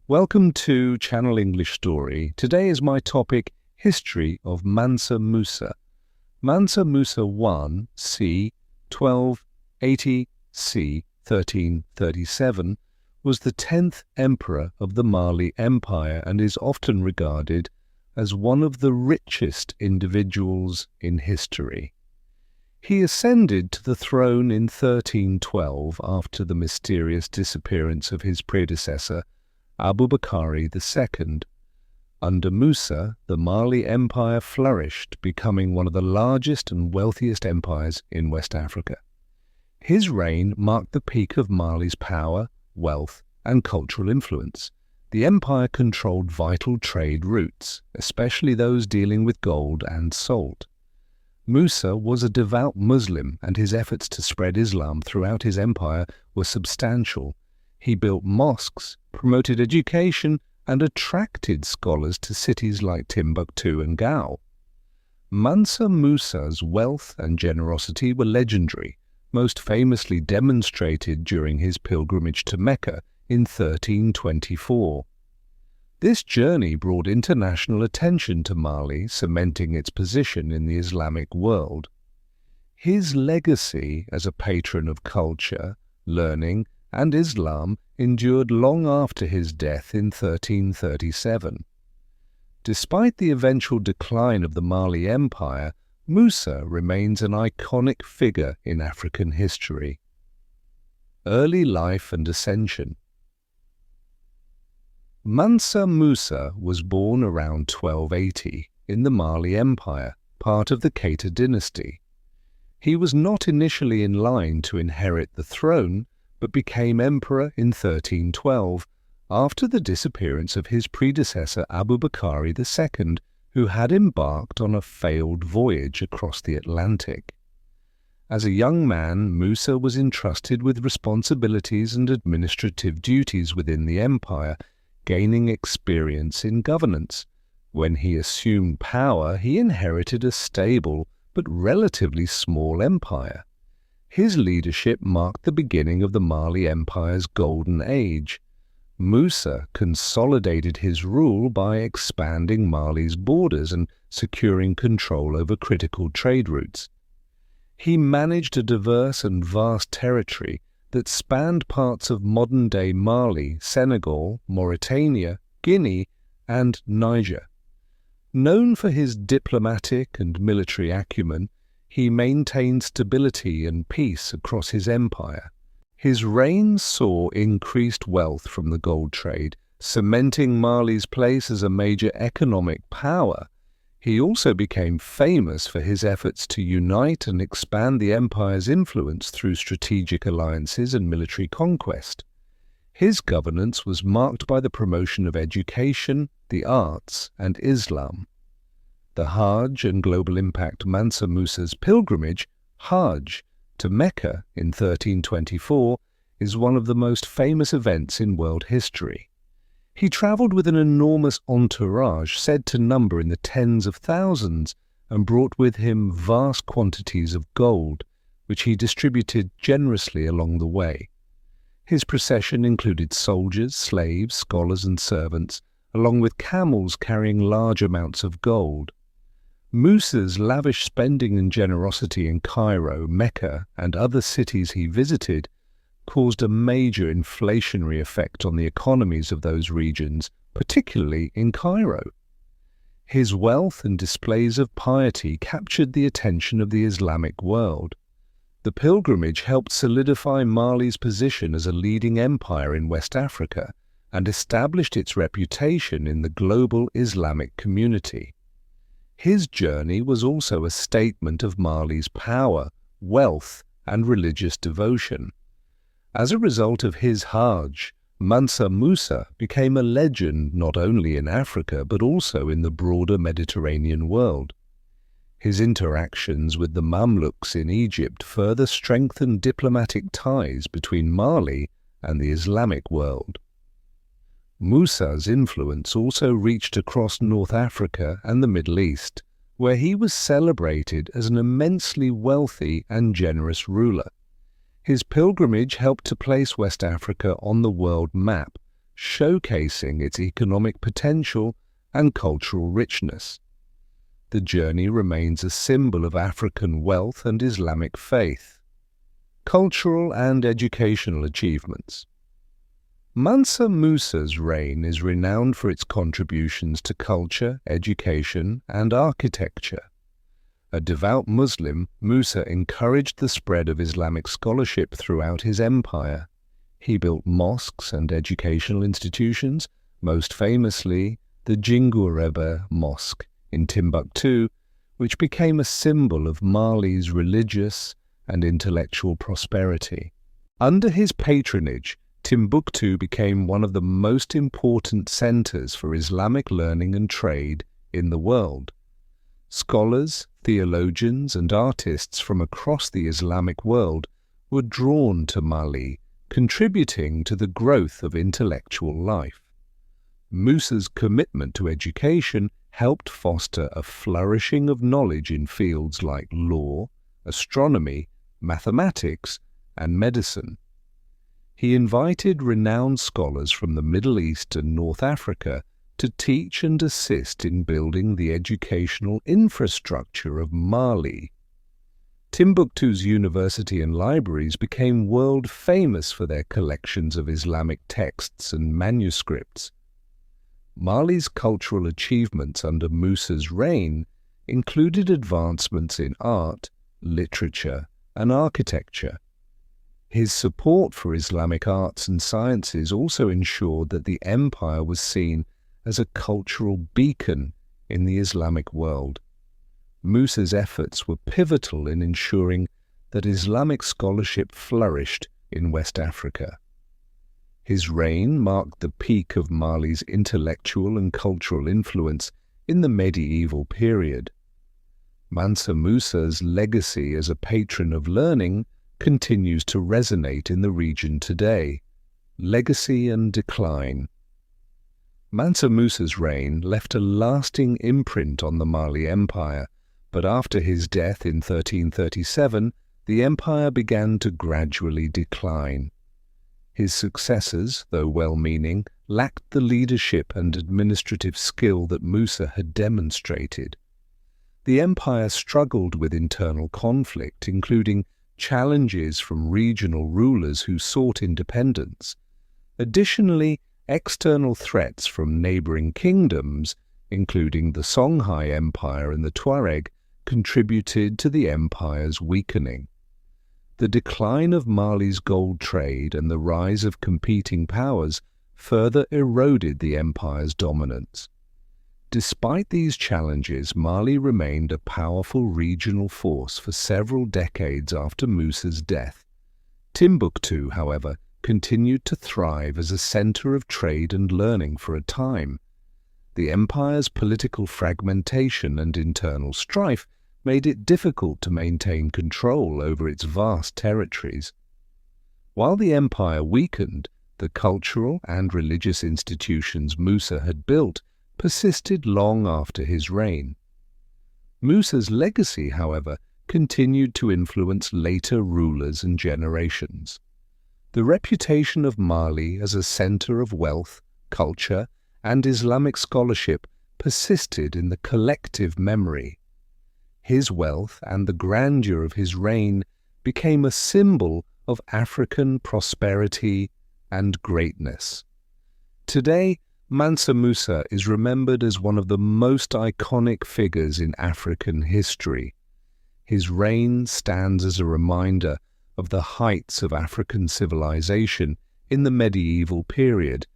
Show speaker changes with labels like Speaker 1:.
Speaker 1: Welcome to Channel English Story. Today is my topic, History of Mansa Musa. Mansa Musa I, c. 1280 c. 1337, was the 10th emperor of the Mali Empire and is often regarded as one of the richest individuals in history. He ascended to the throne in 1312 after the mysterious disappearance of his predecessor, Abubakari II. Under Musa, the Mali Empire flourished, becoming one of the largest and wealthiest empires in West Africa. His reign marked the peak of Mali's power, wealth, and cultural influence. The empire controlled vital trade routes, especially those dealing with gold and salt. Musa was a devout Muslim, and his efforts to spread Islam throughout his empire were substantial. He built mosques, promoted education, and attracted scholars to cities like Timbuktu and Gao. Mansa Musa's wealth and generosity were legendary, most famously demonstrated during his pilgrimage to Mecca in 1324. This journey brought international attention to Mali, cementing its position in the Islamic world. His legacy as a patron of culture, learning, and Islam endured long after his death in 1337. Despite the eventual decline of the Mali Empire, Musa remains an iconic figure in African history. Early life and ascension. Mansa Musa was born around 1280 in the Mali Empire, part of the Keita dynasty. He was not initially in line to inherit the throne, but became emperor in 1312 after the disappearance of his predecessor Abubakari II, who had embarked on a failed voyage across the Atlantic. As a young man, Musa was entrusted with responsibilities and administrative duties within the empire, gaining experience in governance. When he assumed power, he inherited a stable but relatively small empire. His leadership marked the beginning of the Mali Empire's golden age. Musa consolidated his rule by expanding Mali's borders and securing control over critical trade routes. He managed a diverse and vast territory that spanned parts of modern-day Mali, Senegal, Mauritania, Guinea, and Niger. Known for his diplomatic and military acumen, he maintained stability and peace across his empire. His reign saw increased wealth from the gold trade, cementing Mali's place as a major economic power. He also became famous for his efforts to unite and expand the empire's influence through strategic alliances and military conquest. His governance was marked by the promotion of education, the arts, and Islam. The Hajj and global impact Mansa Musa's pilgrimage, Hajj, to Mecca in 1324 is one of the most famous events in world history. He travelled with an enormous entourage said to number in the tens of thousands and brought with him vast quantities of gold, which he distributed generously along the way. His procession included soldiers, slaves, scholars and servants, along with camels carrying large amounts of gold. Musa's lavish spending and generosity in Cairo, Mecca, and other cities he visited caused a major inflationary effect on the economies of those regions, particularly in Cairo. His wealth and displays of piety captured the attention of the Islamic world. The pilgrimage helped solidify Mali's position as a leading empire in West Africa and established its reputation in the global Islamic community. His journey was also a statement of Mali's power, wealth, and religious devotion. As a result of his Hajj, Mansa Musa became a legend not only in Africa but also in the broader Mediterranean world. His interactions with the Mamluks in Egypt further strengthened diplomatic ties between Mali and the Islamic world. Musa's influence also reached across North Africa and the Middle East, where he was celebrated as an immensely wealthy and generous ruler. His pilgrimage helped to place West Africa on the world map, showcasing its economic potential and cultural richness. The journey remains a symbol of African wealth and Islamic faith. Cultural and educational achievements. Mansa Musa's reign is renowned for its contributions to culture, education, and architecture. A devout Muslim, Musa encouraged the spread of Islamic scholarship throughout his empire. He built mosques and educational institutions, most famously the Jinguerebe Mosque in Timbuktu, which became a symbol of Mali's religious and intellectual prosperity. Under his patronage, Timbuktu became one of the most important centers for Islamic learning and trade in the world. Scholars, theologians, and artists from across the Islamic world were drawn to Mali, contributing to the growth of intellectual life. Musa's commitment to education helped foster a flourishing of knowledge in fields like law, astronomy, mathematics, and medicine. He invited renowned scholars from the Middle East and North Africa to teach and assist in building the educational infrastructure of Mali. Timbuktu's university and libraries became world famous for their collections of Islamic texts and manuscripts. Mali's cultural achievements under Musa's reign included advancements in art, literature, and architecture. His support for Islamic arts and sciences also ensured that the empire was seen as a cultural beacon in the Islamic world. Musa's efforts were pivotal in ensuring that Islamic scholarship flourished in West Africa. His reign marked the peak of Mali's intellectual and cultural influence in the medieval period. Mansa Musa's legacy as a patron of learning continues to resonate in the region today. Legacy and decline. Mansa Musa's reign left a lasting imprint on the Mali Empire, but after his death in 1337, the empire began to gradually decline. His successors, though well-meaning, lacked the leadership and administrative skill that Musa had demonstrated. The empire struggled with internal conflict, including challenges from regional rulers who sought independence. Additionally, external threats from neighboring kingdoms, including the Songhai Empire and the Tuareg, contributed to the empire's weakening. The decline of Mali's gold trade and the rise of competing powers further eroded the empire's dominance. Despite these challenges, Mali remained a powerful regional force for several decades after Musa's death. Timbuktu, however, continued to thrive as a center of trade and learning for a time. The empire's political fragmentation and internal strife made it difficult to maintain control over its vast territories. While the empire weakened, the cultural and religious institutions Musa had built persisted long after his reign. Musa's legacy, however, continued to influence later rulers and generations. The reputation of Mali as a center of wealth, culture, and Islamic scholarship persisted in the collective memory. His wealth and the grandeur of his reign became a symbol of African prosperity and greatness. Today, Mansa Musa is remembered as one of the most iconic figures in African history. His reign stands as a reminder of the heights of African civilization in the medieval period